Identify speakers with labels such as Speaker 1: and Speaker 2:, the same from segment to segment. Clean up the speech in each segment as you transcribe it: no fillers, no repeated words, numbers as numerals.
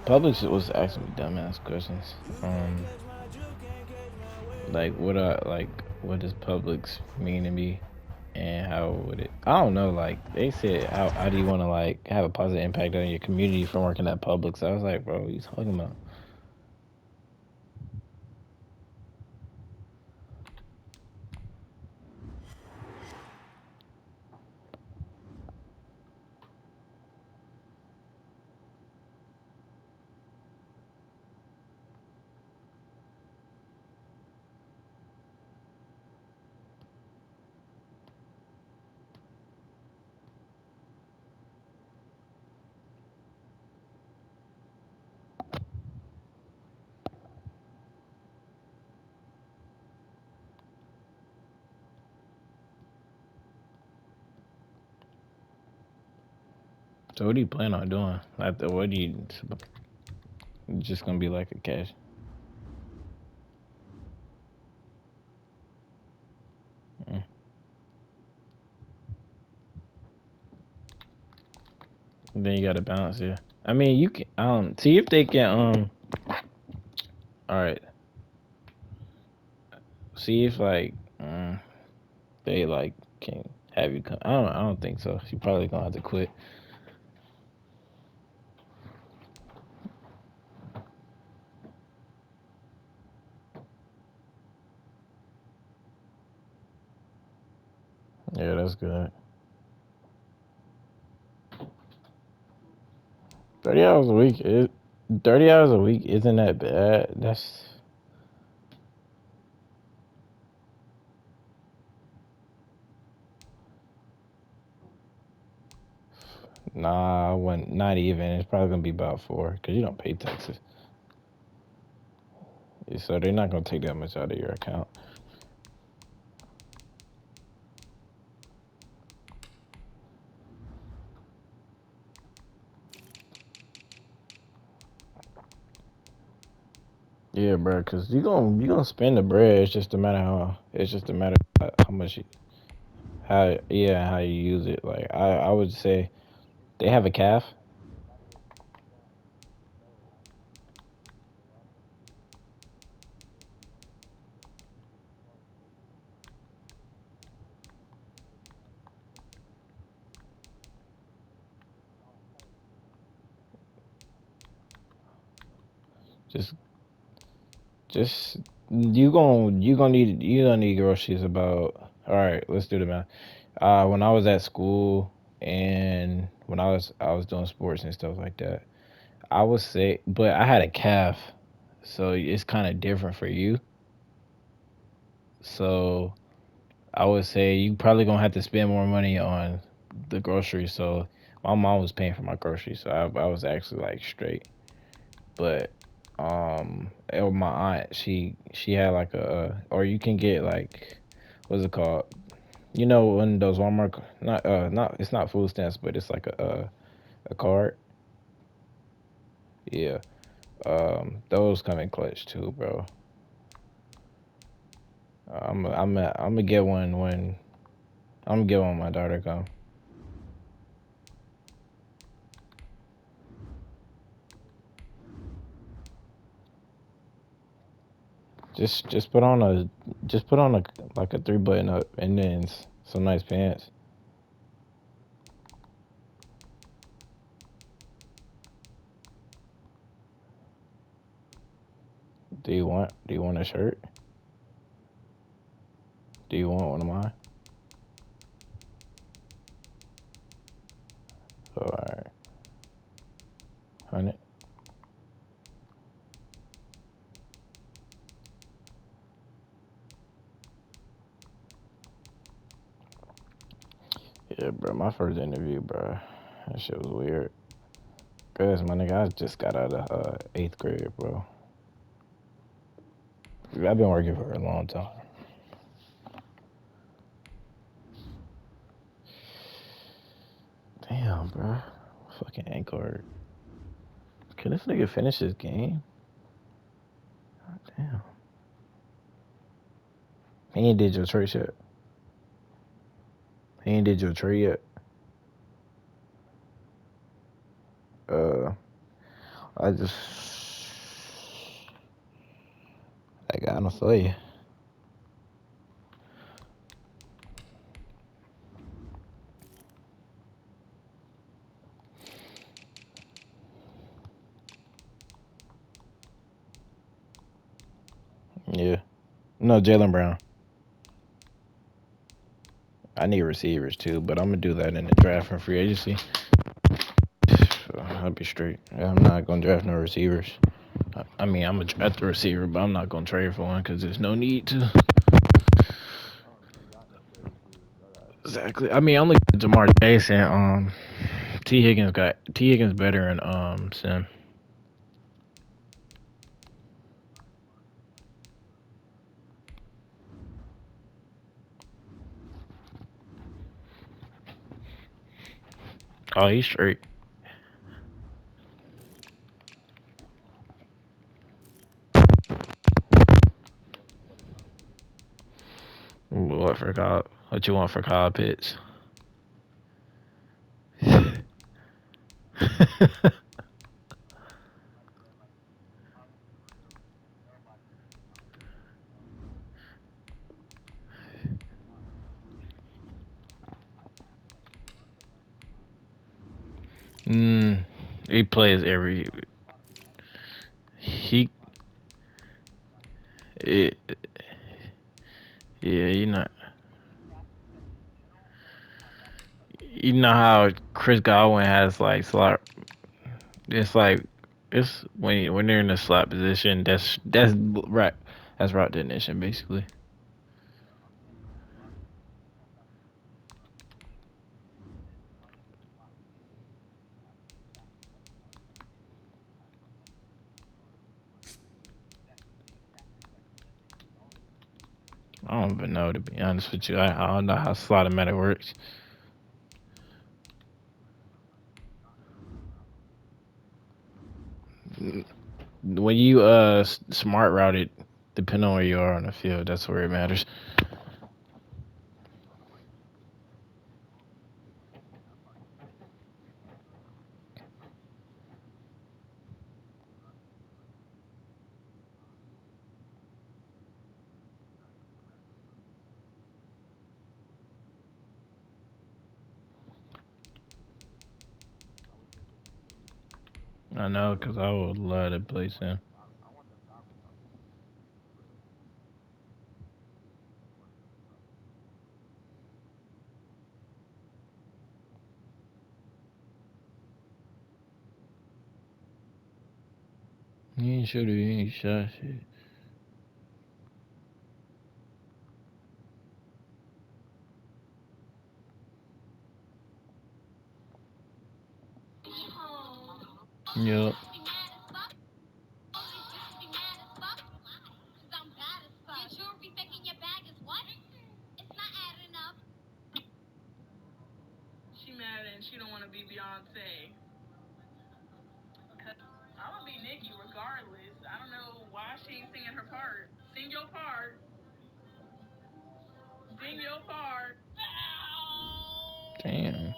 Speaker 1: Publix was asking me dumbass questions. Like what does Publix mean to me, and how would it? I don't know. Like they said, how do you want to like have a positive impact on your community from working at Publix? I was like, bro, what are you talking about? So what do you plan on doing? Like, what do you just gonna be like a cash? Mm. Then you got to balance, yeah. I mean, you can see if they can all right, see if like they like can have you come. I don't think so. She probably gonna have to quit. Yeah, that's good. 30 hours a week is 30 hours a week isn't that bad. That's nah, I wouldn't, not even. It's probably gonna be about four because you don't pay taxes, so they're not gonna take that much out of your account. Yeah, bro, because you gonna spend the bread. It's just a matter of how much how yeah how you use it. Like I would say they have a calf. Just just you gonna need groceries about. All right, let's do the math. When I was at school and when I was doing sports and stuff like that, I would say, but I had a calf, so it's kind of different for you. So I would say you probably gonna have to spend more money on the groceries. So my mom was paying for my groceries, so I was actually like straight. But and my aunt, she had like or you can get like what's it called? You know, one of those Walmart, not it's not food stamps, but it's like a card. Yeah, those come in clutch too, bro. I'm gonna get one when I'm gonna get one when my daughter come. Just put on a like a three button up and then some nice pants. Do you want a shirt? Do you want one of mine? All right, 100. Yeah, bro. My first interview, bro. That shit was weird. Cause my nigga, I just got out of eighth grade, bro. I've been working for a long time. Damn, bro. Fucking ankle hurt. Can this nigga finish his game? Damn. He ain't did your trade yet. He ain't did your trade yet. Uh, I just, I gotta say, yeah. No, Jalen Brown. I need receivers too, but I'm gonna do that in the draft and free agency. So I'll be straight. I'm not gonna draft no receivers. I mean, I'm gonna draft the receiver, but I'm not gonna trade for one because there's no need to. Exactly. I mean, I'm looking at Jamar Chase and T Higgins better than Sim. Oh, he's straight. What for Kyle? What you want for Kyle Pitts? mm, he plays every. He. It, yeah, you know how Chris Godwin has like slot. It's like it's when they're in the slot position. That's right. That's route definition basically. I don't even know to be honest with you. I don't know how Slotomatic works. When you smart route it, depending on where you are on the field, that's where it matters. I know, cause I would love to play Sim. You ain't shoot it, you ain't shot shit. Yup. Damn.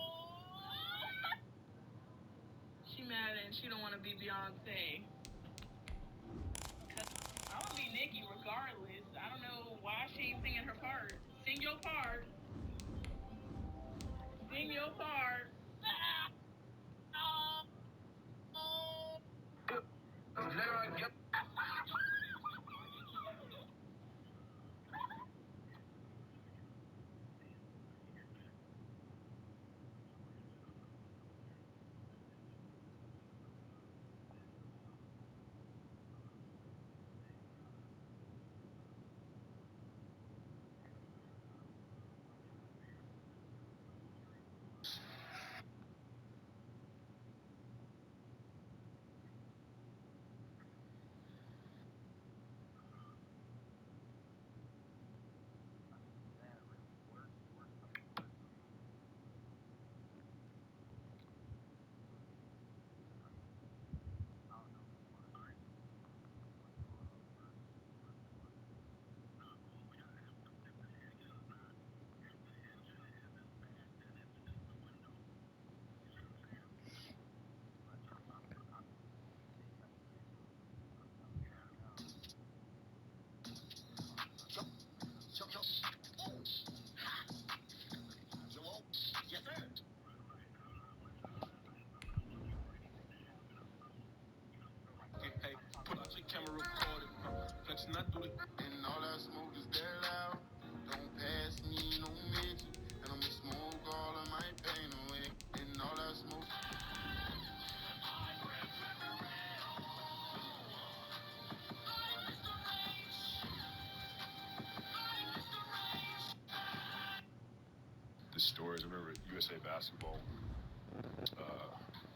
Speaker 2: The stories. I remember USA Basketball,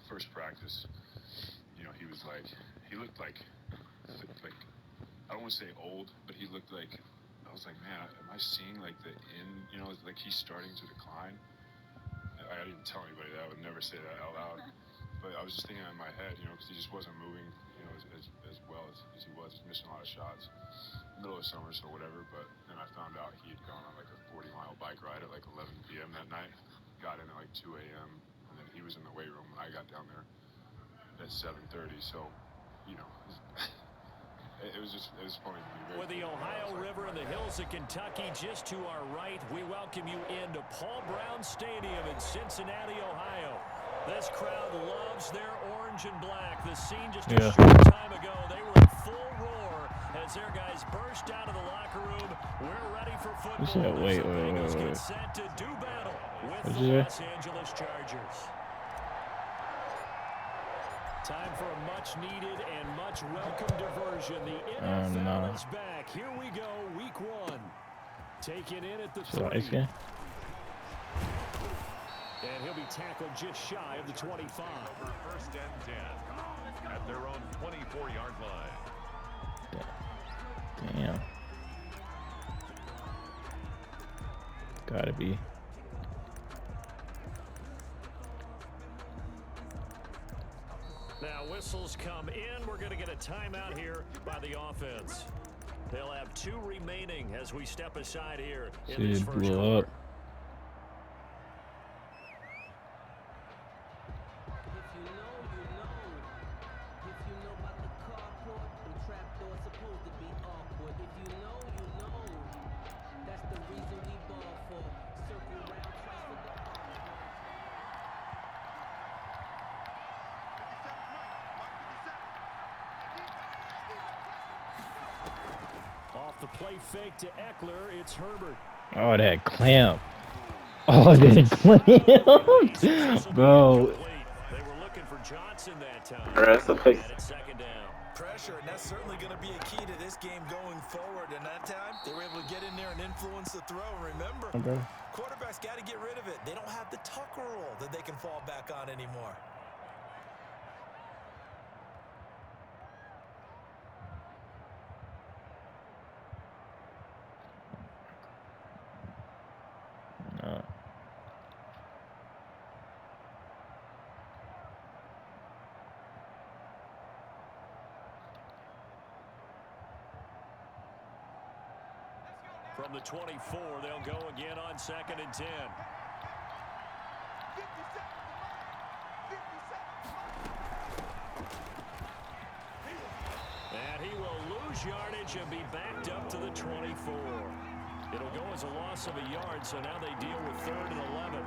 Speaker 2: first practice. You know, he looked like, I don't want to say old, but he looked like, I was like, man, am I seeing like the end? You know, like he's starting to decline. I didn't tell anybody that. I would never say that out loud. But I was just thinking in my head, you know, because he just wasn't moving, you know, as well as he was. He's missing a lot of shots. Middle of summer, so whatever. But then I found out he had gone on like a 40-mile bike ride at like 11 p.m. that night. Got in at like 2 a.m. and then he was in the weight room when I got down there at 7:30. So, you know, it was funny to me.
Speaker 3: With the Ohio River and the hills of Kentucky just to our right, we welcome you into Paul Brown Stadium in Cincinnati, Ohio. This crowd loves their orange and black. The scene just a short time ago, they were in full roar as their guys burst out of the locker room. We're ready for football.
Speaker 1: Wait.
Speaker 3: Get set to do battle with the Los Angeles Chargers. Time for a much-needed and much-welcome diversion. The NFL is back. Here we go, Week 1. Taken in at the 3. And he'll be tackled just shy of the 25.
Speaker 4: First and 10 at their own 24-yard line.
Speaker 1: Damn. Gotta be.
Speaker 3: Now whistles come in. We're going to get a timeout here by the offense. They'll have 2 remaining as we step aside here in this first quarter. The play fake to Eckler. It's Herbert.
Speaker 1: Oh, that clamp. Oh, that clamp. Bro.
Speaker 3: They were looking for Johnson that time.
Speaker 1: That's a fix.
Speaker 3: Second down.
Speaker 5: Pressure, and that's certainly going to be a key to this game going forward. And that time, they were able to get in there and influence the throw. Remember, quarterbacks got to get rid of it. They don't have the Tucker rule that they can fall back on anymore.
Speaker 3: From the 24, they'll go again on 2nd and 10. And he will lose yardage and be backed up to the 24. It'll go as a loss of a yard, so now they deal with 3rd and 11.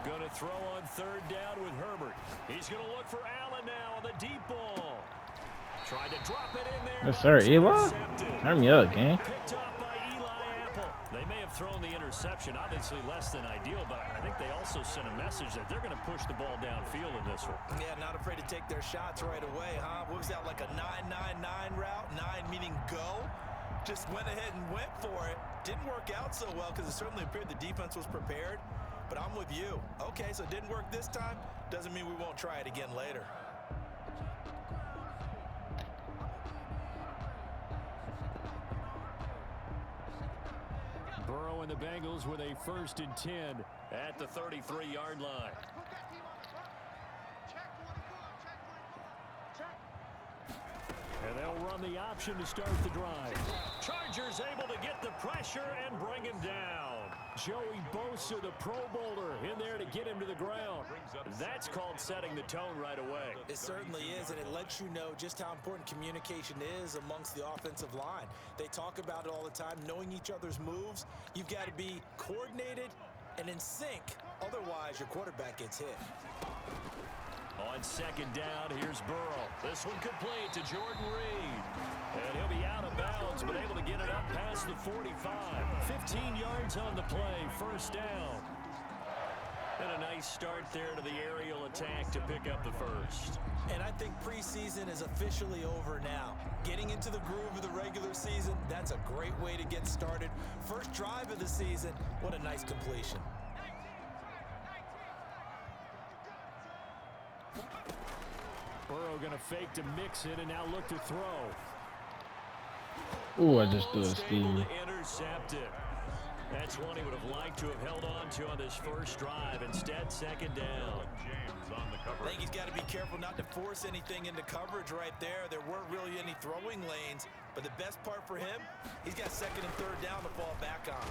Speaker 3: Going to throw on 3rd down with Herbert. He's going to look for Allen now on the deep ball. Tried to drop it in there.
Speaker 1: Yes, sir. Eli? Turn me up, gang.
Speaker 3: Picked up by Eli Apple. They may have thrown the interception, obviously less than ideal, but I think they also sent a message that they're going to push the ball downfield in this one.
Speaker 5: Yeah, not afraid to take their shots right away, huh? What was that, like a 9-9-9 route? 9 meaning go? Just went ahead and went for it. Didn't work out so well because it certainly appeared the defense was prepared. But I'm with you. Okay, so it didn't work this time. Doesn't mean we won't try it again later.
Speaker 3: Burrow and the Bengals with a 1st and 10 at the 33-yard line. And they'll run the option to start the drive. Chargers able to get the pressure and bring him down. Joey Bosa, the Pro Bowler, in there to get him to the ground. That's called setting the tone right away.
Speaker 5: It certainly is, and it lets you know just how important communication is amongst the offensive line. They talk about it all the time, knowing each other's moves. You've got to be coordinated and in sync. Otherwise, your quarterback gets hit.
Speaker 3: On second down, here's Burrow. This one complete to Jordan Reed. And he'll be out of bounds, but able to get it up past the 45. 15 yards on the play, first down. And a nice start there to the aerial attack to pick up the first.
Speaker 5: And I think preseason is officially over now. Getting into the groove of the regular season, that's a great way to get started. First drive of the season, what a nice completion.
Speaker 3: Burrow going to fake to mix it and now look to throw.
Speaker 1: Ooh, I just threw a
Speaker 3: Almost able
Speaker 1: Steve.
Speaker 3: to intercept it. That's one he would have liked to have held on to on this first drive. Instead, second down.
Speaker 4: James on the
Speaker 5: I
Speaker 4: cover.
Speaker 5: think he's got to be careful not to force anything into coverage right there. There weren't really any throwing lanes, but the best part for him, he's got second and third down to fall back on.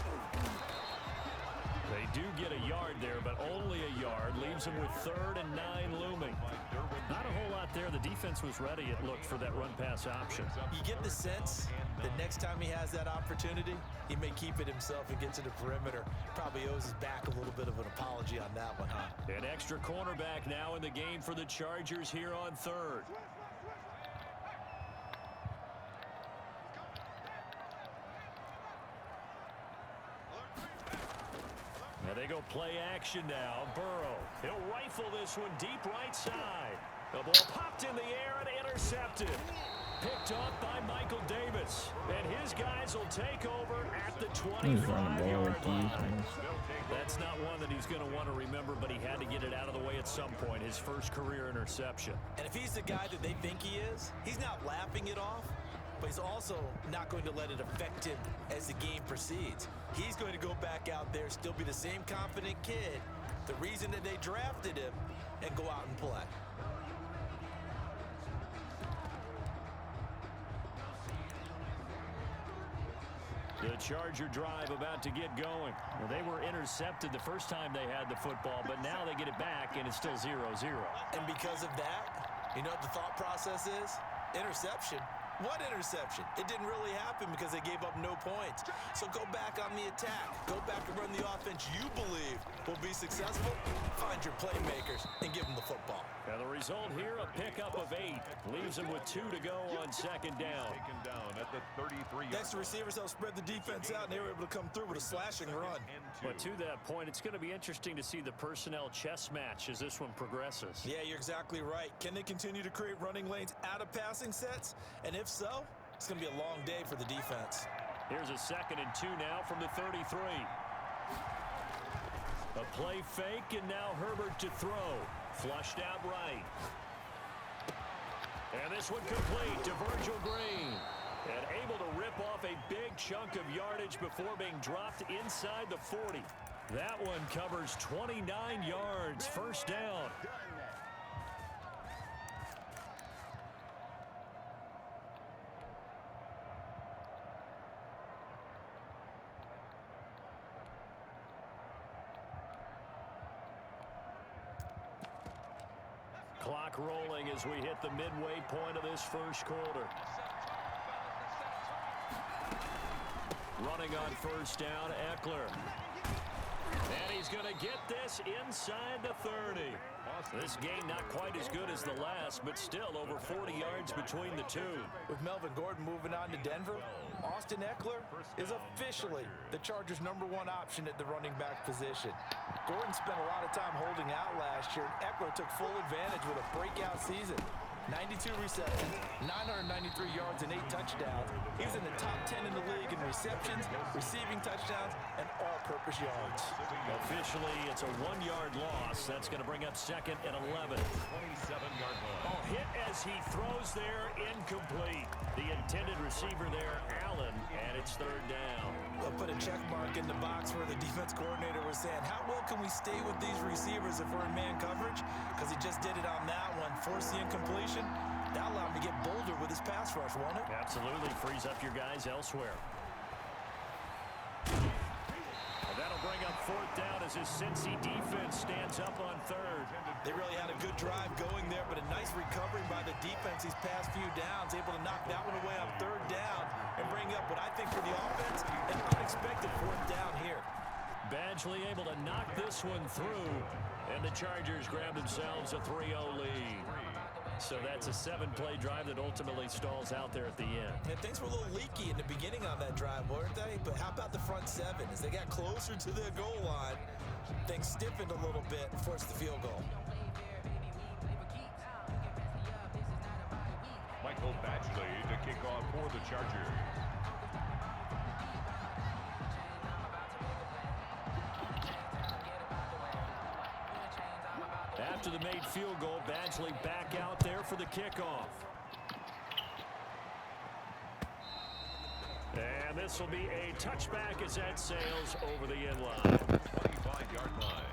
Speaker 3: They do get a yard there, but only a yard. Leaves them with 3rd and 9 looming. Not a whole lot there. The defense was ready, it looked, for that run-pass option.
Speaker 5: You get the sense that next time he has that opportunity, he may keep it himself and get to the perimeter. Probably owes his back a little bit of an apology on that one, huh?
Speaker 3: An extra cornerback now in the game for the Chargers here on 3rd. Now they go play action now. Burrow. He'll rifle this one deep right side. The ball popped in the air and intercepted. Picked off by Michael Davis. And his guys will take over at the
Speaker 1: He's running the ball
Speaker 3: 25-yard
Speaker 1: with these
Speaker 3: line.
Speaker 1: things.
Speaker 3: That's not one that he's going to want to remember, but he had to get it out of the way at some point. His first career interception.
Speaker 5: And if he's the guy that they think he is, he's not laughing it off, but he's also not going to let it affect him as the game proceeds. He's going to go back out there, still be the same confident kid, the reason that they drafted him, and go out and play.
Speaker 3: The Charger drive about to get going. Well, they were intercepted the first time they had the football, but now they get it back, and it's still 0-0.
Speaker 5: And because of that, you know what the thought process is? Interception. What interception? It didn't really happen because they gave up no points. So go back on the attack. Go back and run the offense you believe will be successful. Find your playmakers and give them the football.
Speaker 3: Now the result here, a pickup of 8. Leaves them with 2 to go on second down.
Speaker 4: Taken down at the 33-yard
Speaker 5: Next, the receivers helped spread the defense out, and they were able to come through with a slashing run.
Speaker 3: But to that point, it's going to be interesting to see the personnel chess match as this one progresses.
Speaker 5: Yeah, you're exactly right. Can they continue to create running lanes out of passing sets? And if so, it's going to be a long day for the defense.
Speaker 3: Here's a 2nd and 2 now from the 33. A play fake, and now Herbert to throw. Flushed out right. And this one complete to Virgil Green. And able to rip off a big chunk of yardage before being dropped inside the 40. That one covers 29 yards. First down. Clock rolling as we hit the midway point of this first quarter. Running on first down, Eckler. And he's going to get this inside the 30. This game not quite as good as the last, but still over 40 yards between the two.
Speaker 5: With Melvin Gordon moving on to Denver, Austin Eckler is officially the Chargers' #1 option at the running back position. Gordon spent a lot of time holding out last year. Eckler took full advantage with a breakout season. 92 receptions, 993 yards, and 8 touchdowns. He was in the top 10 in the league in receptions, receiving touchdowns, and all-purpose yards.
Speaker 3: Officially, it's a 1-yard loss. That's going to bring up 2nd and 11.
Speaker 4: 27-yard line.
Speaker 3: Oh, hit as he throws there, incomplete. The intended receiver there, Allen, and it's 3rd down.
Speaker 5: They'll put a check mark in the box where the defense coordinator was saying, how well can we stay with these receivers if we're in man coverage? Because he just did it on that one. Force the incompletion. That allowed him to get bolder with his pass rush, won't it?
Speaker 3: Absolutely. Frees up your guys elsewhere. And that'll bring up 4th down as his Cincy defense stands up on 3rd.
Speaker 5: They really had a good drive going there, but a nice recovery by the defense these past few downs, able to knock that one away on 3rd down and bring up what I think for the offense, an unexpected 4th down here.
Speaker 3: Badgley able to knock this one through, and the Chargers grab themselves a 3-0 lead. So that's a 7-play drive that ultimately stalls out there at the end.
Speaker 5: And things were a little leaky in the beginning on that drive, weren't they? But how about the front seven? As they got closer to their goal line, things stiffened a little bit and forced the field goal.
Speaker 4: Michael Badgley to kick off for the Chargers.
Speaker 3: After the made field goal, Badgley back out there for the kickoff. And this will be a touchback as that sails over the end line.
Speaker 4: 25-yard line.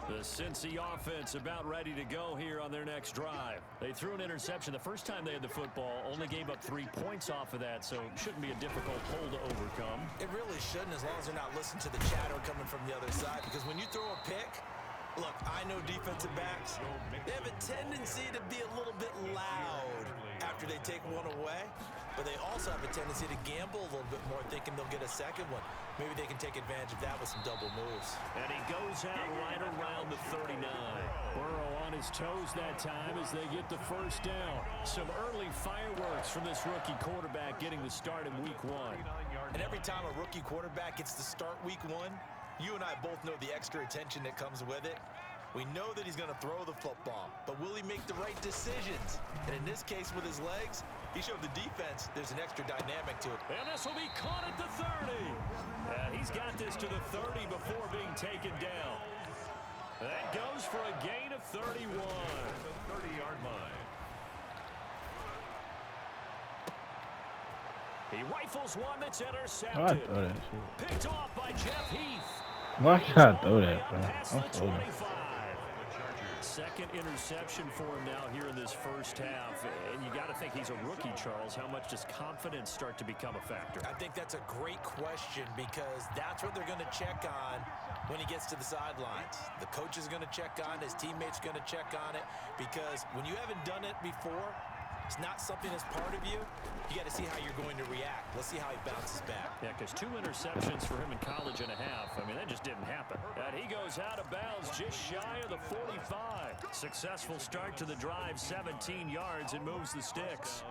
Speaker 3: The Cincy offense about ready to go here on their next drive. They threw an interception the first time they had the football, only gave up 3 points off of that, so it shouldn't be a difficult hole to overcome.
Speaker 5: It really shouldn't, as long as they're not listening to the chatter coming from the other side, because when you throw a pick, look, I know defensive backs, they have a tendency to be a little bit loud after they take one away, but they also have a tendency to gamble a little bit more, thinking they'll get a second one. Maybe they can take advantage of that with some double moves.
Speaker 3: And he goes out right around the 39. Burrow on his toes that time as they get the first down. Some early fireworks from this rookie quarterback getting the start in week 1.
Speaker 5: And every time a rookie quarterback gets to start week 1, you and I both know the extra attention that comes with it. We know that he's going to throw the football, but will he make the right decisions? And in this case with his legs, he showed the defense there's an extra dynamic to it.
Speaker 3: And this will be caught at the 30. And he's got this to the 30 before being taken down. That goes for a gain of 31.
Speaker 4: The 30-yard line.
Speaker 3: He rifles one that's
Speaker 1: Why I
Speaker 3: intercepted.
Speaker 1: throw that shit?
Speaker 3: Picked off by Jeff Heath.
Speaker 1: Why can't I throw that, bro?
Speaker 3: Past
Speaker 1: I'm
Speaker 3: the
Speaker 1: throwing.
Speaker 3: 25. Second interception for him now here in this first half. And you got to think he's a rookie, Charles. How much does confidence start to become a factor?
Speaker 5: I think that's a great question, because that's what they're going to check on when he gets to the sidelines. The coach is going to check on it. His teammates are going to check on it, because when you haven't done it before, it's not something that's part of you. You got to see how you're going to react. Let's see how he bounces back.
Speaker 3: Yeah, because 2 interceptions for him in college and a half. I mean, that just didn't happen. And he goes out of bounds just shy of the 45. Successful start to the drive, 17 yards, and moves the sticks.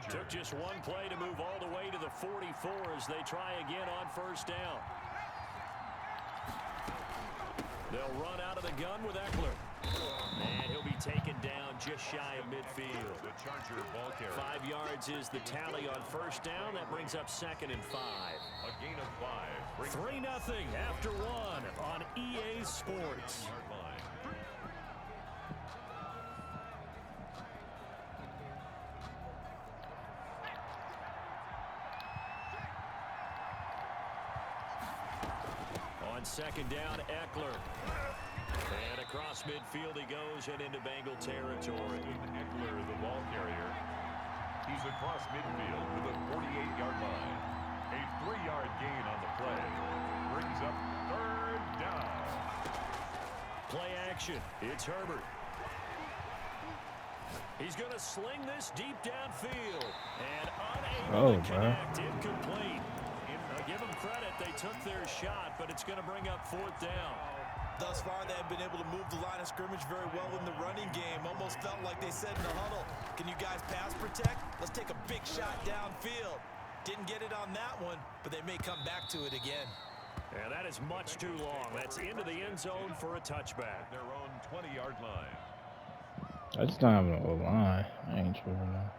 Speaker 3: Took just 1 play to move all the way to the 44 as they try again on first down. They'll run out of the gun with Eckler. And he'll be taken down just shy of midfield.
Speaker 4: The Charger ball carrier.
Speaker 3: 5 yards is the tally on first down. That brings up 2nd and 5.
Speaker 4: A gain of 5.
Speaker 3: 3-0 after 1 on EA Sports.
Speaker 4: Yard line.
Speaker 3: On second down, Eckler. And across midfield he goes and into Bengal territory.
Speaker 4: Eckler, the ball carrier. He's across midfield to the 48-yard line. A 3-yard gain on the play. Brings up 3rd down.
Speaker 3: Play action. It's Herbert. He's going to sling this deep downfield. And unable to connect. Incomplete. Give them credit. They took their shot, but it's going to bring up 4th down.
Speaker 5: Thus far, they have been able to move the line of scrimmage very well in the running game. Almost felt like they said in the huddle, can you guys pass protect? Let's take a big shot downfield. Didn't get it on that one, but they may come back to it again.
Speaker 3: And that is much too long. That's into the end zone for a touchback.
Speaker 4: Their own 20-yard line.
Speaker 1: I just don't have no line. I ain't tripping now.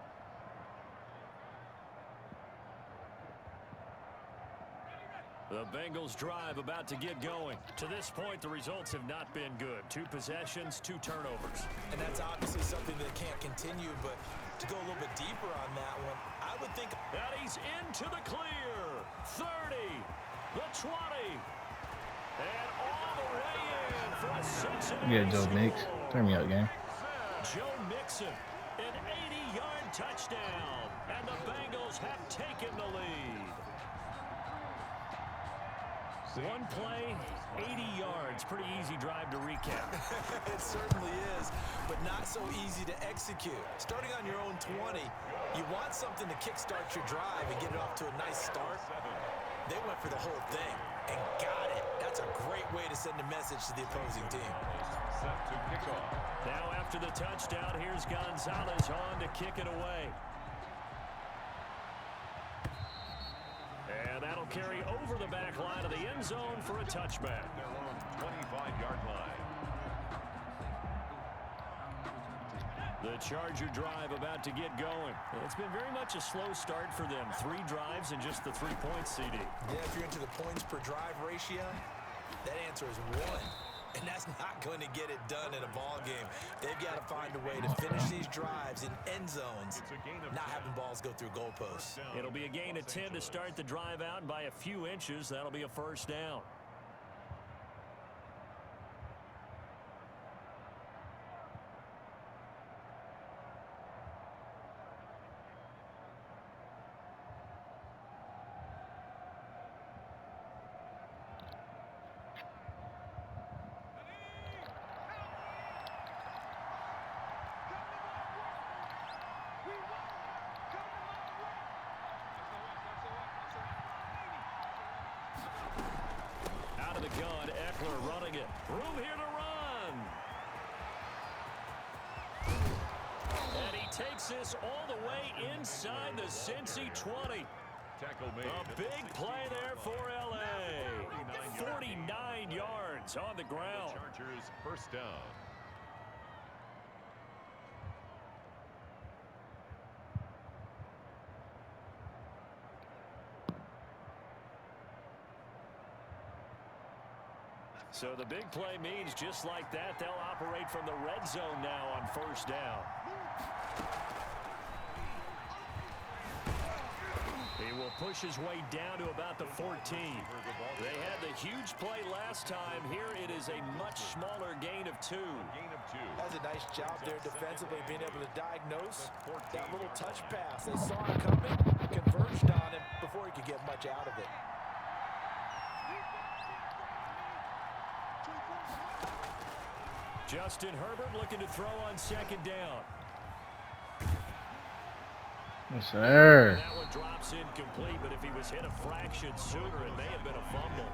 Speaker 3: The Bengals drive about to get going. To this point, the results have not been good. 2 possessions, 2 turnovers.
Speaker 5: And that's obviously something that can't continue, but to go a little bit deeper on that one, I would think...
Speaker 3: And he's into the clear. 30, the 20, and all the way in for a Cincinnati
Speaker 1: Yeah, Joe Mix. Turn me up, game.
Speaker 3: Joe Mixon, an 80-yard touchdown, and the Bengals have taken the lead. One play, 80 yards. Pretty easy drive to recap.
Speaker 5: It certainly is, but not so easy to execute. Starting on your own 20, you want something to kickstart your drive and get it off to a nice start. They went for the whole thing and got it. That's a great way to send a message to the opposing team.
Speaker 4: Set to kick off.
Speaker 3: Now after the touchdown, here's Gonzalez on to kick it away. And that'll carry over the back line of the end zone for a touchback.
Speaker 4: Their own 25-yard line.
Speaker 3: The Charger drive about to get going. It's been very much a slow start for them. 3 drives and just the 3 points, CD.
Speaker 5: Yeah, if you're into the points per drive ratio, that answer is 1. And that's not going to get it done in a ball game. They've got to find a way to finish these drives in end zones, not having balls go through goalposts.
Speaker 3: It'll be a gain of 10 to start the drive out, and by a few inches, that'll be a first down. Out of the gun, Eckler running it. Room here to run. And he takes this all the way inside the Cincy 20.
Speaker 4: Tackle made.
Speaker 3: A big play there for L.A. 49 yards on the ground.
Speaker 4: Chargers first down.
Speaker 3: So the big play means just like that, they'll operate from the red zone now on first down. He will push his way down to about the 14. They had the huge play last time. Here it is a much smaller gain of 2.
Speaker 4: Gain of 2.
Speaker 5: That's a nice job there defensively, being able to diagnose that little touch pass. They saw it coming, converged on him before he could get much out of it.
Speaker 3: Justin Herbert looking to throw on second down.
Speaker 1: Yes, sir.
Speaker 3: That one drops incomplete, but if he was hit a fraction sooner, it may have been a fumble.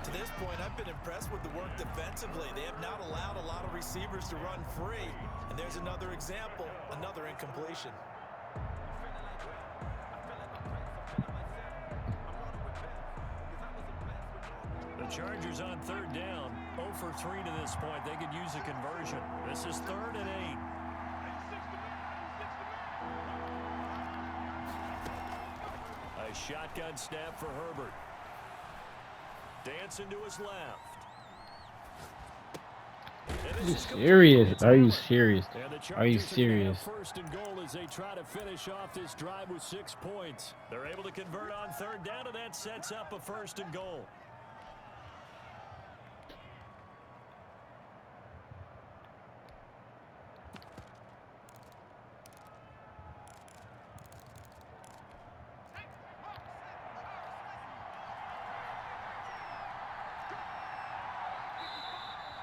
Speaker 5: To this point, I've been impressed with the work defensively. They have not allowed a lot of receivers to run free. And there's another example, another incompletion.
Speaker 3: The Chargers on third down, 0 for 3 to this point. They could use a conversion. This is 3rd and 8. A shotgun snap for Herbert. Dancing to his left.
Speaker 1: Are you serious? Are you serious? Are you serious?
Speaker 3: First and goal as they try to finish off this drive with 6 points. They're able to convert on third down, and that sets up a 1st and goal.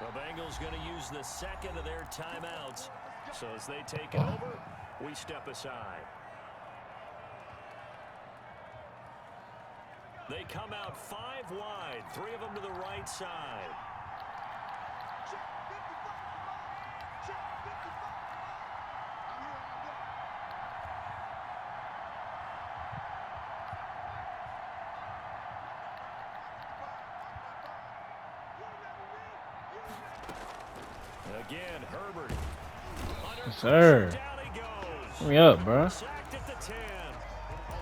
Speaker 3: The Bengals going to use the second of their timeouts. So as they take it over, we step aside. They come out 5 wide, 3 of them to the right side. Again, Herbert.
Speaker 1: Yes, sir.
Speaker 3: Down he goes.
Speaker 1: Hurry up, bro.
Speaker 3: Sacked at the 10.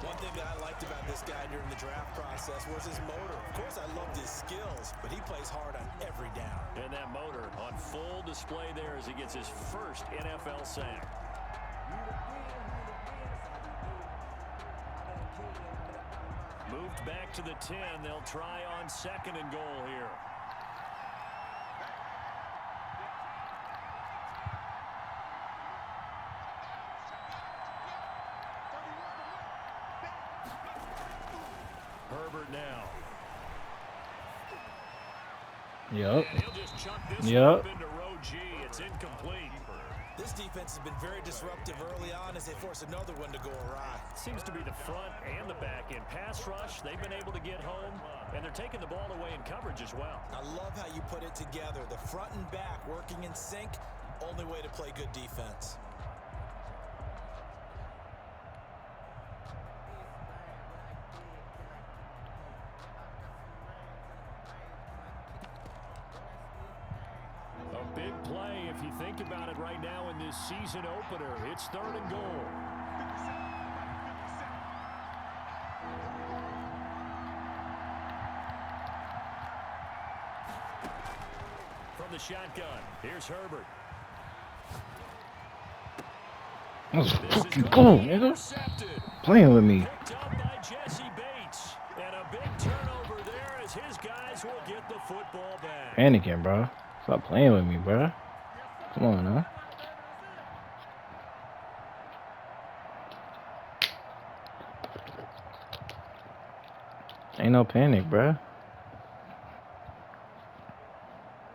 Speaker 5: One thing that I liked about this guy during the draft process was his motor. Of course, I loved his skills, but he plays hard on every down.
Speaker 3: And that motor on full display there as he gets his first NFL sack. Moved back to the 10. They'll try on 2nd and goal here. Herbert now.
Speaker 1: Yup.
Speaker 3: And he'll just chuck this
Speaker 1: Yup.
Speaker 3: one up into row G. It's incomplete.
Speaker 5: This defense has been very disruptive early on as they force another one to go awry.
Speaker 3: Seems to be the front and the back end. Pass rush, they've been able to get home, and they're taking the ball away in coverage as well.
Speaker 5: I love how you put it together. The front and back working in sync. Only way to play good defense.
Speaker 3: A big play if you think about it right now in this season opener. It's 3rd and goal. From the shotgun, here's Herbert.
Speaker 1: Let's
Speaker 3: This is
Speaker 1: fucking
Speaker 3: gonna
Speaker 1: go,
Speaker 3: be
Speaker 1: nigga.
Speaker 3: intercepted.
Speaker 1: Playing with me.
Speaker 3: Picked up by Jesse Bates. And a big turnover there as his guys will get the football back.
Speaker 1: Panicking, bro. Stop playing with me, bro. Come on, huh? Ain't no panic, bro.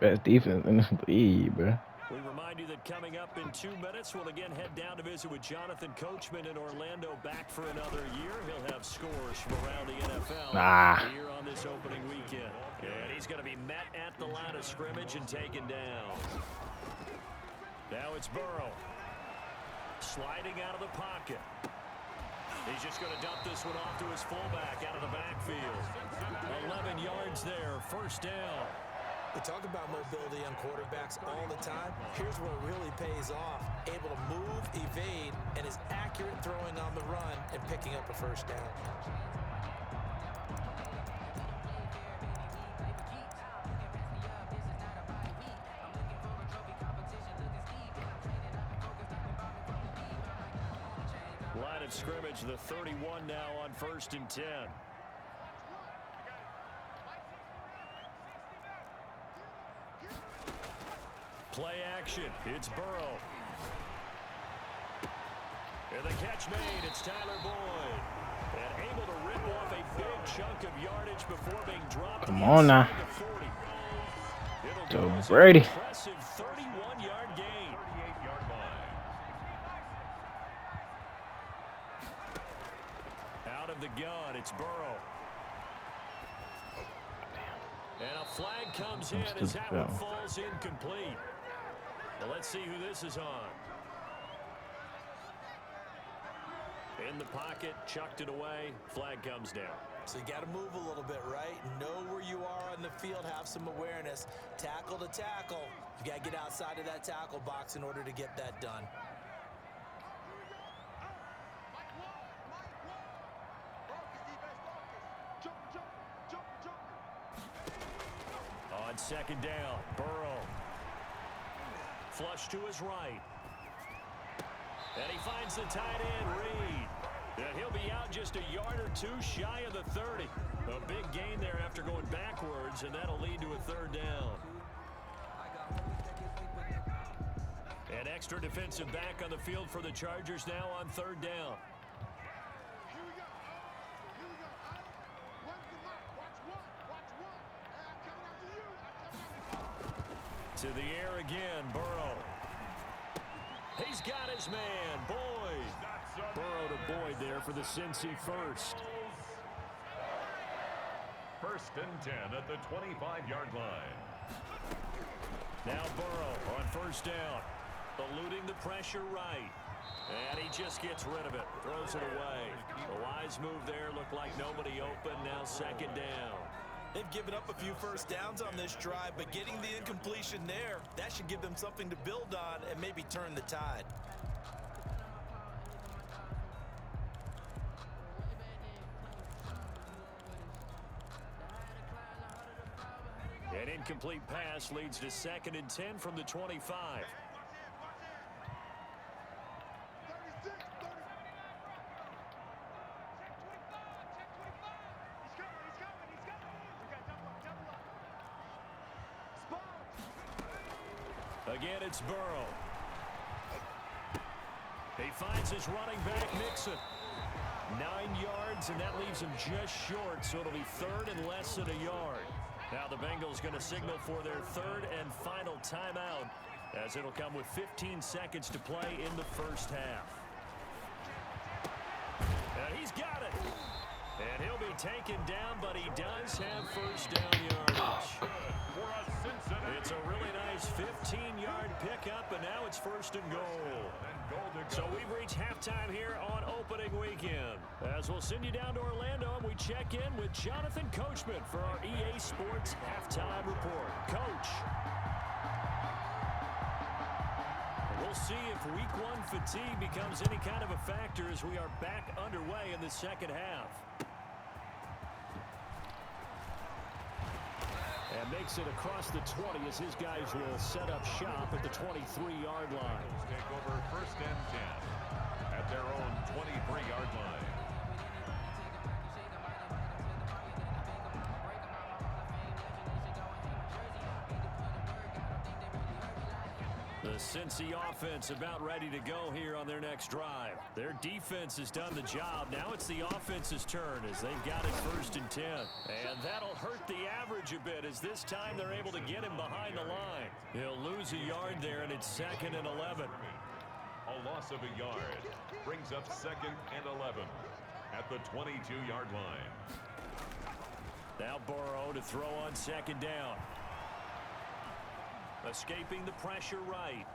Speaker 1: Best defense in the league, bro.
Speaker 3: We remind you that coming up in 2 minutes, we'll again head down to visit with Jonathan Coachman in Orlando, back for another year. He'll have scores from around the NFL here on this opening weekend. And he's going to be met at the line of scrimmage and taken down. Now it's Burrow. Sliding out of the pocket. He's just going to dump this one off to his fullback out of the backfield. 11 yards there, 1st down.
Speaker 5: We talk about mobility on quarterbacks all the time. Here's where it really pays off. Able to move, evade, and is accurate throwing on the run and picking up a 1st down.
Speaker 3: Line of scrimmage, the 31 now on 1st and 10. Play action. It's Burrow. And the catch made. It's Tyler Boyd. And able to rip off a big chunk of yardage before being dropped.
Speaker 1: Come on now.
Speaker 3: It'll
Speaker 1: Go
Speaker 3: go as
Speaker 1: Brady.
Speaker 3: an impressive 31-yard gain.
Speaker 4: 38-yard line.
Speaker 3: Out of the gun, it's Burrow. And a flag comes in as that one falls incomplete. Well, let's see who this is on. In the pocket, chucked it away, flag comes down.
Speaker 5: So you got to move a little bit, right? Know where you are on the field, have some awareness. Tackle to tackle. You got to get outside of that tackle box in order to get that done.
Speaker 3: On 2nd down, Burrow. Flush to his right. And he finds the tight end, Reed. And he'll be out just a yard or 2 shy of the 30. A big gain there after going backwards, and that'll lead to a 3rd down. An extra defensive back on the field for the Chargers now on 3rd down. To the air again, Burrow. He's got his man, Boyd. Burrow to Boyd there for the Cincy first.
Speaker 4: 1st and 10 at the 25-yard line.
Speaker 3: Now Burrow on 1st down. Eluding the pressure right. And he just gets rid of it. Throws it away. A wise move there. Looked like nobody open. Now 2nd down.
Speaker 5: They've given up a few 1st downs on this drive, but getting the incompletion there, that should give them something to build on and maybe turn the tide.
Speaker 3: An incomplete pass leads to 2nd and 10 from the 25. Again, it's Burrow. He finds his running back, Mixon. 9 yards, and that leaves him just short, so it'll be 3rd and less than a yard. Now the Bengals going to signal for their third and final timeout, as it'll come with 15 seconds to play in the first half. And he's got it. And he'll be taken down, but he does have first down yardage. It's a really nice 15-yard pickup, and now it's first and goal. So we've reached halftime here on opening weekend. As we'll send you down to Orlando, and we check in with Jonathan Coachman for our EA Sports Halftime Report. Coach. We'll see if week one fatigue becomes any kind of a factor as we are back underway in the second half. And makes it across the 20 as his guys will set up shop at the 23-yard line.
Speaker 4: Take over first and 10 at their own 23-yard line.
Speaker 3: The Cincy offense about ready to go here on their next drive. Their defense has done the job. Now it's the offense's turn as they've got it first and 10. And that'll hurt the average a bit as this time they're able to get him behind the line. He'll lose a yard there, and it's second and 11.
Speaker 4: A loss of a yard brings up second and 11 at the 22-yard line.
Speaker 3: Now Burrow to throw on second down. Escaping the pressure right.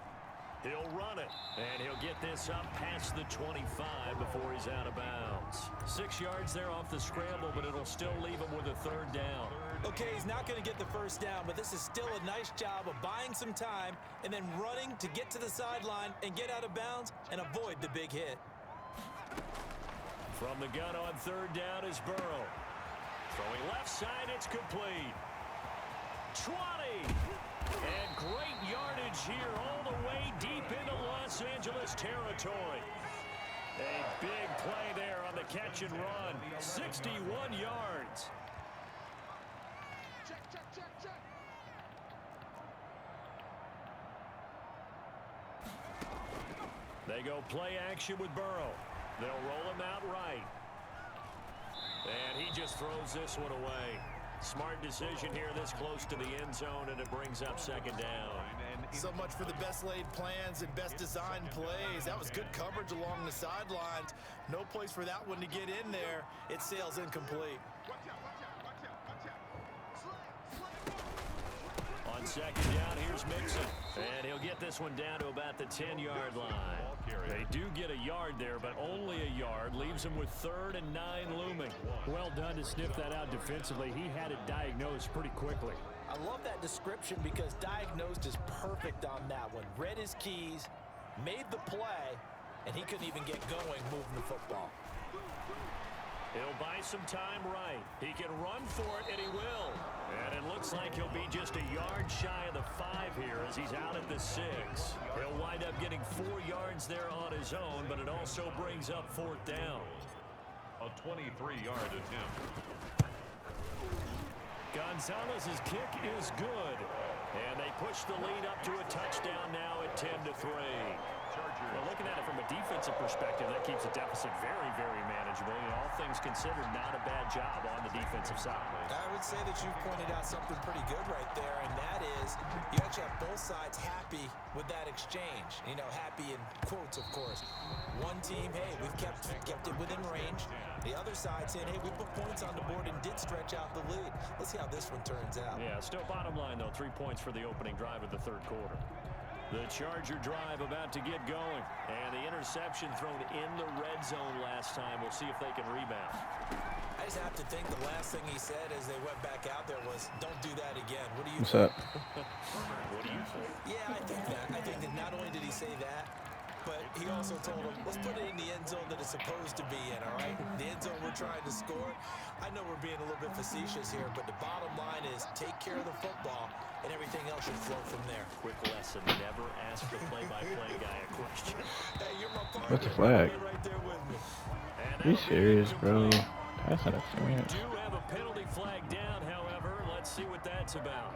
Speaker 3: He'll run it, and he'll get this up past the 25 before he's out of bounds. 6 yards there off the scramble, but it'll still leave him with a third down.
Speaker 5: Okay, he's not going to get the first down, but this is still a nice job of buying some time and then running to get to the sideline and get out of bounds and avoid the big hit.
Speaker 3: From the gun on third down is Burrow. Throwing left side, it's complete. 20! And great yardage here all the way deep into Los Angeles territory. A big play there on the catch and run. 61 yards. They go play action with Burrow. They'll roll him out right. And he just throws this one away. Smart decision here this close to the end zone, and it brings up second down.
Speaker 5: So much for the best laid plans and best designed plays. That was good coverage along the sidelines. No place for that one to get in there. It sails incomplete.
Speaker 3: On second down, here's Mixon. And he'll get this one down to about the 10-yard line. They do get a yard there, but only a yard. Leaves him with 3rd and 9 looming. Well done to sniff that out defensively. He had it diagnosed pretty quickly.
Speaker 5: I love that description because diagnosed is perfect on that one. Read his keys, made the play, and he couldn't even get going moving the football.
Speaker 3: He'll buy some time right. He can run for it, and he will. And it looks like he'll be just a yard shy of the 5 here as he's out at the 6. He'll wind up getting 4 yards there on his own, but it also brings up 4th down.
Speaker 4: A 23-yard attempt.
Speaker 3: Gonzalez's kick is good. And they push the lead up to a touchdown now at 10-3. Well, looking at it from a defensive perspective, that keeps the deficit very, very manageable. You know, all things considered, not a bad job on the defensive side.
Speaker 5: I would say that you've pointed out something pretty good right there, and that is you actually have both sides happy with that exchange. You know, happy in quotes, of course. One team, hey, we've kept it within range. The other side saying, hey, we put points on the board and did stretch out the lead. Let's see how this one turns out.
Speaker 3: Yeah, still bottom line, though, 3 points for the opening drive of the 3rd quarter. The Charger drive about to get going. And the interception thrown in the red zone last time. We'll see if they can rebound.
Speaker 5: I just have to think the last thing he said as they went back out there was, don't do that again. What do you
Speaker 1: What's
Speaker 5: think?
Speaker 1: up?
Speaker 3: What do you think?
Speaker 5: Yeah, I think that. I think that not only did he say that, but he also told him, let's put it in the end zone that it's supposed to be in, all right? The end zone we're trying to score. I know we're being a little bit facetious here, but the bottom line is take care of the football, and everything else should flow from there.
Speaker 3: Quick lesson, never ask the play-by-play guy a question.
Speaker 5: Hey, you're my partner.
Speaker 1: What's the flag?
Speaker 5: You're right there with me.
Speaker 3: And
Speaker 1: Are you
Speaker 3: that'll be
Speaker 1: serious, bro?
Speaker 3: incomplete.
Speaker 1: That's not a
Speaker 3: We
Speaker 1: chance.
Speaker 3: do have a penalty flag down, however. Let's see what that's about.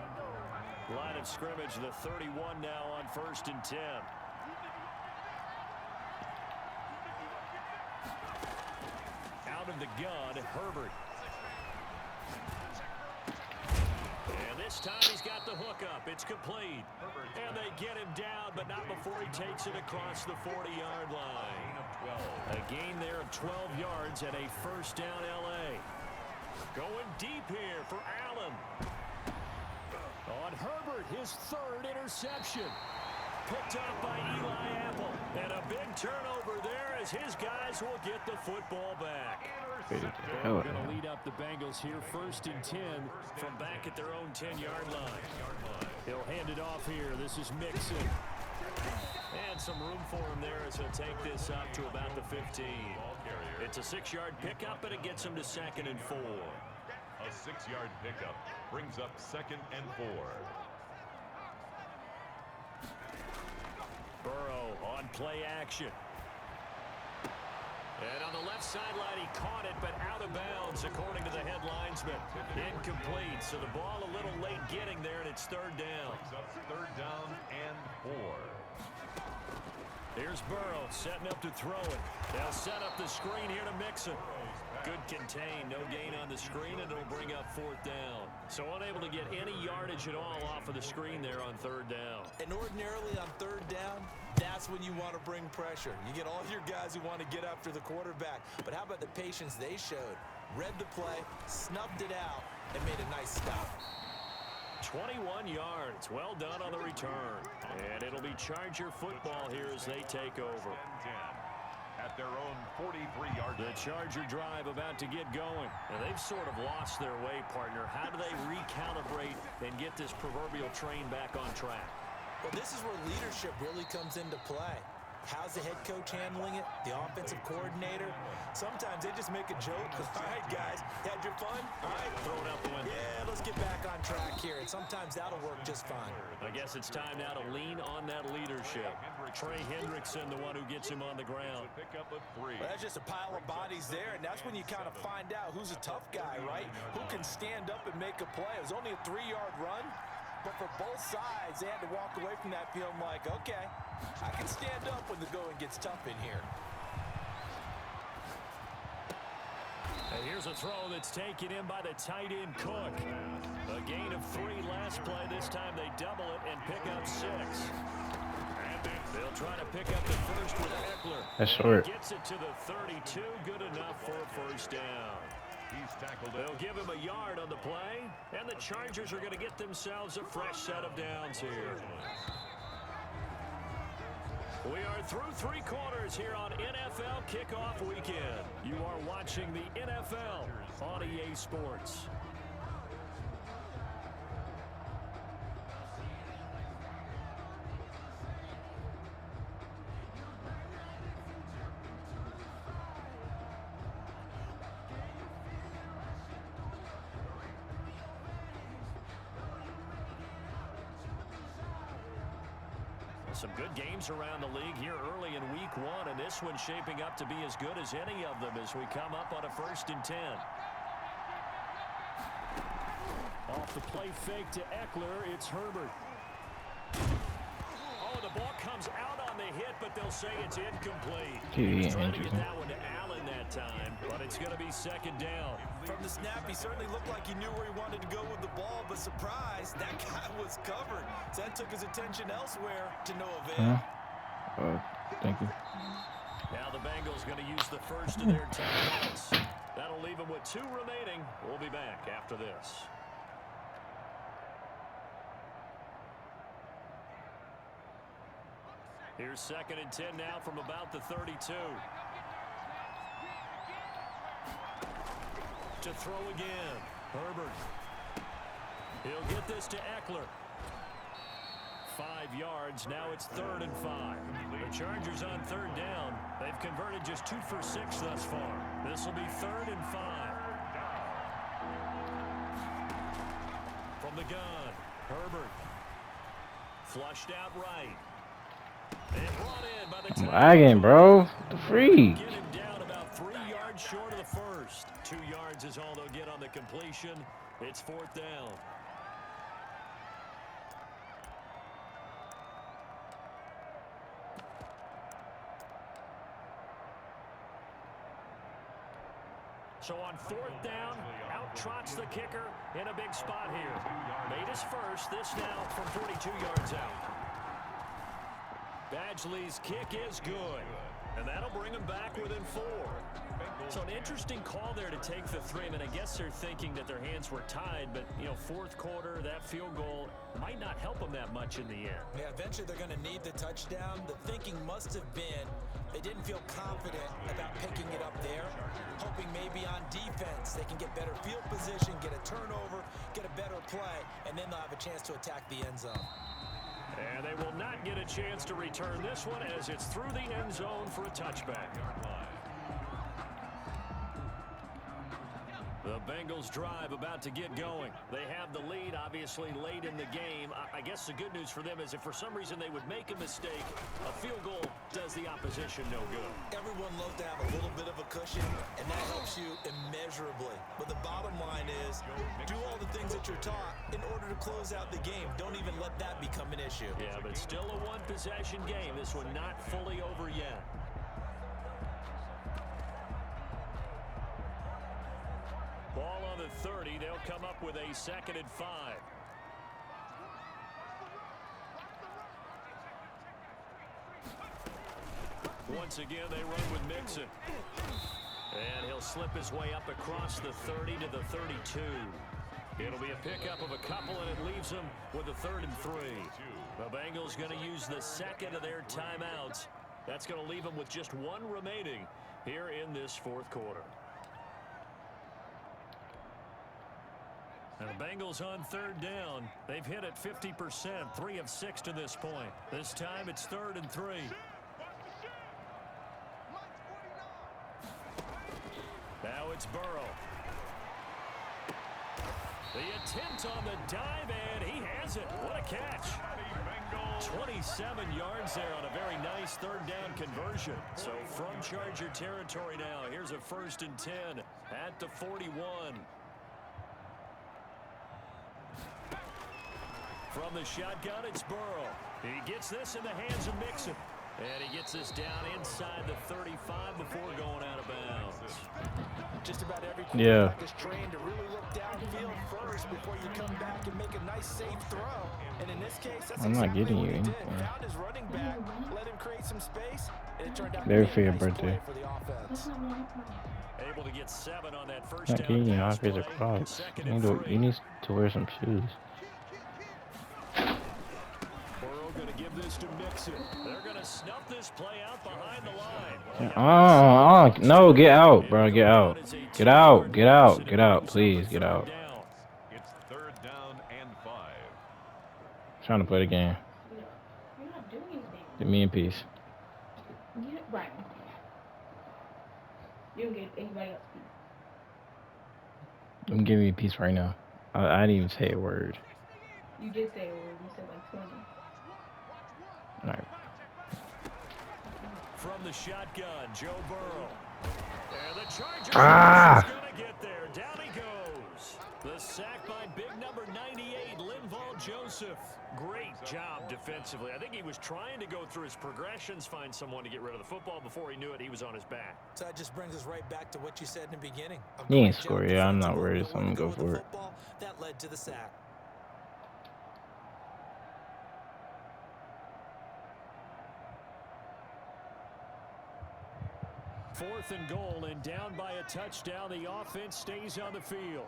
Speaker 3: Line of scrimmage, the 31 now on 1st and 10. Out of the gun, Herbert. This time he's got the hookup. It's complete. And they get him down, but not before he takes it across the 40-yard line. A gain there of 12 yards and a first down L.A. Going deep here for Allen. On Herbert, his third interception. Picked up by Eli Apple. And a big turnover there as his guys will get the football back. Going to lead up the Bengals here, 1st and 10 from back at their own 10-yard line. He'll hand it off here. This is Mixon. And some room for him there as he'll take this up to about the 15. It's a 6-yard pickup, and it gets him to 2nd and 4.
Speaker 4: A 6-yard pickup brings up 2nd and 4.
Speaker 3: Burrow on play action. And on the left sideline, he caught it, but out of bounds, according to the head linesman. Incomplete, so the ball a little late getting there, and it's 3rd down.
Speaker 4: 3rd down and 4.
Speaker 3: Here's Burrow setting up to throw it. They'll set up the screen here to Mixon. Good contain, no gain on the screen, and it'll bring up 4th down. So unable to get any yardage at all off of the screen there on 3rd down.
Speaker 5: And ordinarily on 3rd down, that's when you want to bring pressure. You get all your guys who want to get after the quarterback. But how about the patience they showed? Read the play, snubbed it out, and made a nice stop.
Speaker 3: 21 yards. Well done on the return. And it'll be Charger football here as they take over.
Speaker 4: At their own 43-yard line.
Speaker 3: The Charger drive about to get going. And they've sort of lost their way, partner. How do they recalibrate and get this proverbial train back on track?
Speaker 5: Well, this is where leadership really comes into play. How's the head coach handling it? The offensive coordinator? Sometimes they just make a joke. All right, guys, had your fun? All right.
Speaker 3: Throw it out the window.
Speaker 5: Yeah, let's get back on track here. And sometimes that'll work just fine.
Speaker 3: I guess it's time now to lean on that leadership. Trey Hendrickson, the one who gets him on the ground.
Speaker 4: Pick up a 3.
Speaker 5: Well, that's just a pile of bodies there, and that's when you kind of find out who's a tough guy, right? Who can stand up and make a play. It was only a 3-yard run. But for both sides, they had to walk away from that feeling like, okay, I can stand up when the going gets tough in here.
Speaker 3: And here's a throw that's taken in by the tight end Cook. A gain of 3 last play. This time they double it and pick up 6. And they'll try to pick up the first with Eckler.
Speaker 1: That's short.
Speaker 3: Gets it to the 32. Good enough for a first down.
Speaker 4: He's tackled it.
Speaker 3: They'll give him a yard on the play, and the Chargers are going to get themselves a fresh set of downs here. We are through 3 quarters here on NFL Kickoff Weekend. You are watching the NFL on EA Sports. Some good games around the league here early in week 1, and this one shaping up to be as good as any of them as we come up on a 1st and 10. Off the play fake to Eckler, it's Herbert. Oh, the ball comes out on the hit, but they'll say it's incomplete. He's trying to get that one to Allen that time, but it's going to be 2nd down.
Speaker 5: From the snap, he certainly looked like he knew where he wanted to go with the ball, but surprise, that guy was covered. So that took his attention elsewhere to no avail.
Speaker 1: Thank you.
Speaker 3: Now the Bengals going to use the first of their timeouts. That'll leave them with 2 remaining. We'll be back after this. Here's 2nd and 10 now from about the 32. To throw again. Herbert. He'll get this to Eckler. 5 yards. Now it's 3rd and 5. The Chargers on 3rd down. They've converted just 2 for 6 thus far. This will be 3rd and 5. From the gun, Herbert. Flushed out right. And brought in by the
Speaker 1: Lagging, bro. The freak.
Speaker 3: Get him down about 3 yards short of the first. 2 yards is all they'll get on the completion. It's 4th down. So on 4th down, out trots the kicker in a big spot here. Made his first, this now from 42 yards out. Badgley's kick is good, and that'll bring him back within 4. So an interesting call there to take the 3. I mean, I guess they're thinking that their hands were tied, but, you know, 4th quarter, that field goal might not help them that much in the end.
Speaker 5: Yeah, eventually they're going to need the touchdown. The thinking must have been they didn't feel confident about picking it up there, hoping maybe on defense they can get better field position, get a turnover, get a better play, and then they'll have a chance to attack the end zone.
Speaker 3: And they will not get a chance to return this one as it's through the end zone for a touchback. The Bengals drive about to get going. They have the lead, obviously, late in the game. I guess the good news for them is if for some reason they would make a mistake, a field goal does the opposition no good.
Speaker 5: Everyone loves to have a little bit of a cushion, and that helps you immeasurably. But the bottom line is, do all the things that you're taught in order to close out the game. Don't even let that become an issue.
Speaker 3: Yeah, but still a one-possession game. This one not fully over yet. Ball on the 30. They'll come up with a 2nd and 5. Once again, they run with Mixon. And he'll slip his way up across the 30 to the 32. It'll be a pickup of a couple, and it leaves them with a 3rd and 3. The Bengals going to use the 2nd of their timeouts. That's going to leave them with just 1 remaining here in this 4th quarter. And the Bengals on 3rd down. They've hit it 50%, 3 of 6 to this point. This time it's 3rd and 3. Now it's Burrow. The attempt on the dive, and he has it. What a catch. 27 yards there on a very nice 3rd down conversion. So from Charger territory now, here's a 1st and 10 at the 41. From the shotgun, it's Burrow. He gets this in the hands of Mixon. And he gets this down inside the 35 before going out of bounds.
Speaker 5: Just about every quarterback is trained to really look downfield first before you come back and make a nice safe throw. And in this case, that's exactly what he did. Found his running back, let him create some space, and it turned out to be a nice play for the offense.
Speaker 3: Able to get 7 on that first down.
Speaker 1: You need to wear some shoes.
Speaker 3: Burrow going to give this to Mixon. They're going to snuff this play out behind the line.
Speaker 1: No, get out, bro. Get out. Get out. Get out. Get out. Please, get out.
Speaker 4: It's 3rd down and 5.
Speaker 1: Trying to play the game.
Speaker 6: You're not doing anything.
Speaker 1: Get me in peace.
Speaker 6: Right. You don't get anybody else peace.
Speaker 1: Don't give me peace right now. I didn't even say a word.
Speaker 6: You did say a word. You said like 20.
Speaker 1: All right.
Speaker 3: From the shotgun, Joe Burrow. And the Chargers going to get there. Down he goes. The sack by big number 98, Linval Joseph. Great job defensively. I think he was trying to go through his progressions, find someone to get rid of the football. Before he knew it, he was on his back.
Speaker 5: So that just brings us right back to what you said in the beginning.
Speaker 1: He ain't score. Yeah, I'm not worried. So I'm going to go for it.
Speaker 5: That led to the sack.
Speaker 3: 4th and goal, and down by a touchdown. The offense stays on the field.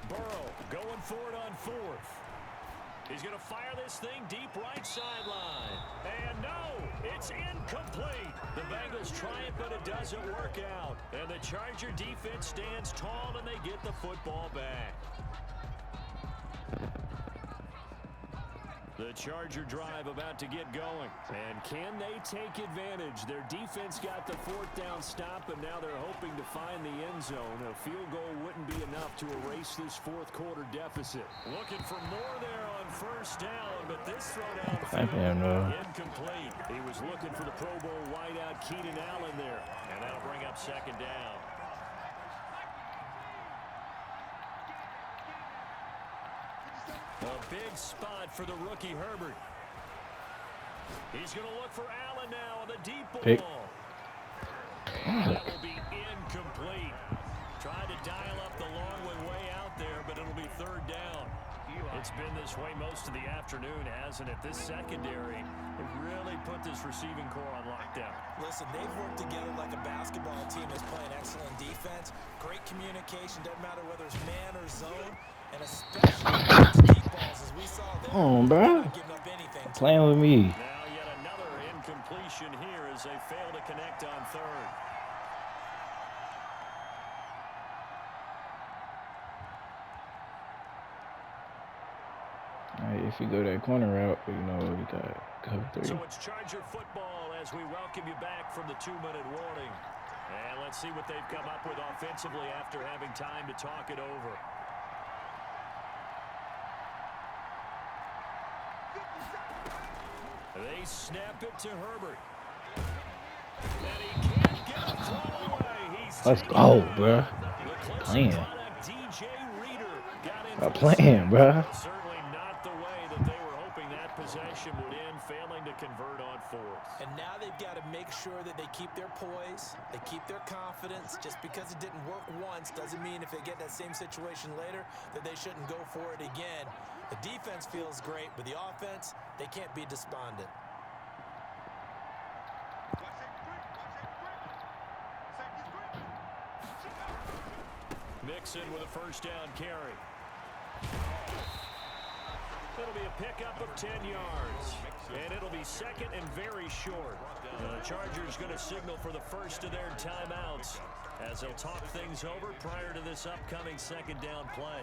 Speaker 3: Burrow going for it on 4th. He's going to fire this thing deep right sideline. And no, it's incomplete. The Bengals try it, but it doesn't work out. And the Charger defense stands tall, and they get the football back. The Charger drive about to get going. And can they take advantage? Their defense got the 4th down stop, and now they're hoping to find the end zone. A field goal wouldn't be enough to erase this 4th quarter deficit. Looking for more there on 1st down, but this throw downfield incomplete. He was looking for the Pro Bowl wideout Keenan Allen there, and that'll bring up 2nd down. A big spot for the rookie Herbert. He's going to look for Allen now on the deep ball.
Speaker 1: Pick.
Speaker 3: And that will be incomplete. Tried to dial up the long one way out there, but it'll be third down. It's been this way most of the afternoon, hasn't it? This secondary have really put this receiving core on lockdown.
Speaker 5: Listen, they've worked together like a basketball team that's playing excellent defense. Great communication, doesn't matter whether it's man or zone. And especially deep balls, as we saw there.
Speaker 1: Come on, bro.
Speaker 5: Not giving up anything.
Speaker 1: Playing with me.
Speaker 3: Now yet another incompletion here as they fail to connect on third.
Speaker 1: If you go that corner route, you know, we got cover 3.
Speaker 3: So it's Charger football as we welcome you back from the 2-minute warning. And let's see what they've come up with offensively after having time to talk it over. They snap it to Herbert. And he can't get a throw away.
Speaker 1: Let's go, bruh. Playing. Playing, bruh.
Speaker 3: Certainly not the way that they were hoping that possession would end, failing to convert on fourth.
Speaker 5: And now they've got to make sure that they keep their poise, they keep their confidence. Just because it didn't work once doesn't mean if they get that same situation later that they shouldn't go for it again. The defense feels great, but the offense, they can't be despondent.
Speaker 3: Mixon with a first down carry. It'll be a pickup of 10 yards. And it'll be second and very short. The Chargers going to signal for the first of their timeouts as they'll talk things over prior to this upcoming second down play.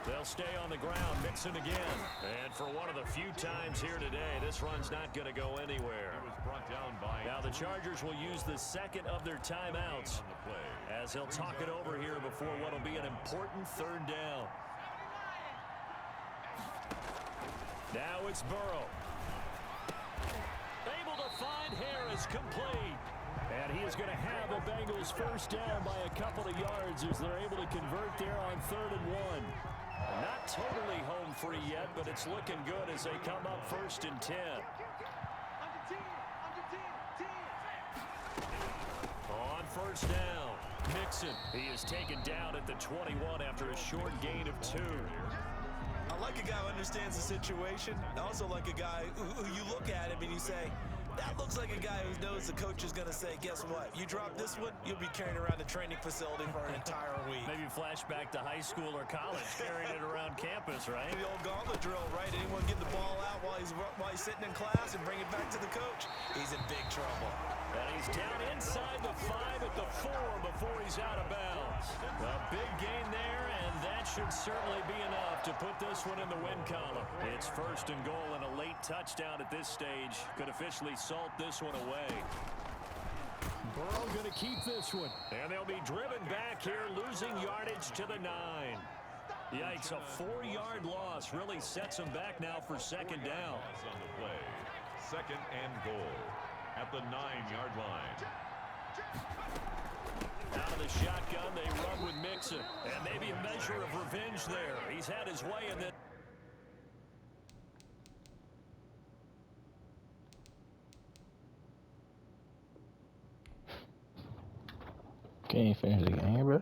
Speaker 3: They'll stay on the ground. Mixon again. And for one of the few times here today, this run's not going to go anywhere. Now the Chargers will use the second of their timeouts as they'll talk it over here before what will be an important third down. Now it's Burrow. Able to find Harris, complete. And he is going to have the Bengals first down by a couple of yards as they're able to convert there on 3rd and 1. Not totally home free yet, but it's looking good as they come up 1st and 10. On first down, Mixon. He is taken down at the 21 after a short gain of 2.
Speaker 5: I like a guy who understands the situation. I also like a guy who you look at him and you say, that looks like a guy who knows the coach is going to say, guess what? You drop this one, you'll be carrying around the training facility for an entire week.
Speaker 3: Maybe flashback to high school or college, carrying it around campus, right?
Speaker 5: The old gauntlet drill, right? Anyone get the ball out while he's sitting in class and bring it back to the coach? He's in big trouble.
Speaker 3: And he's down inside the 5 at the 4 before he's out of bounds. A big gain there, and that should certainly be enough to put this one in the win column. It's 1st and goal and a late touchdown at this stage. Could officially salt this one away. Burrow going to keep this one. And they'll be driven back here, losing yardage to the 9. Yikes, a 4-yard loss really sets them back now for second down.
Speaker 4: On the play, 2nd and goal at the 9-yard line.
Speaker 3: Out of the shotgun, they run with Mixon. And maybe a measure of revenge there. He's had his way in this.
Speaker 1: Can't finish the game, bro.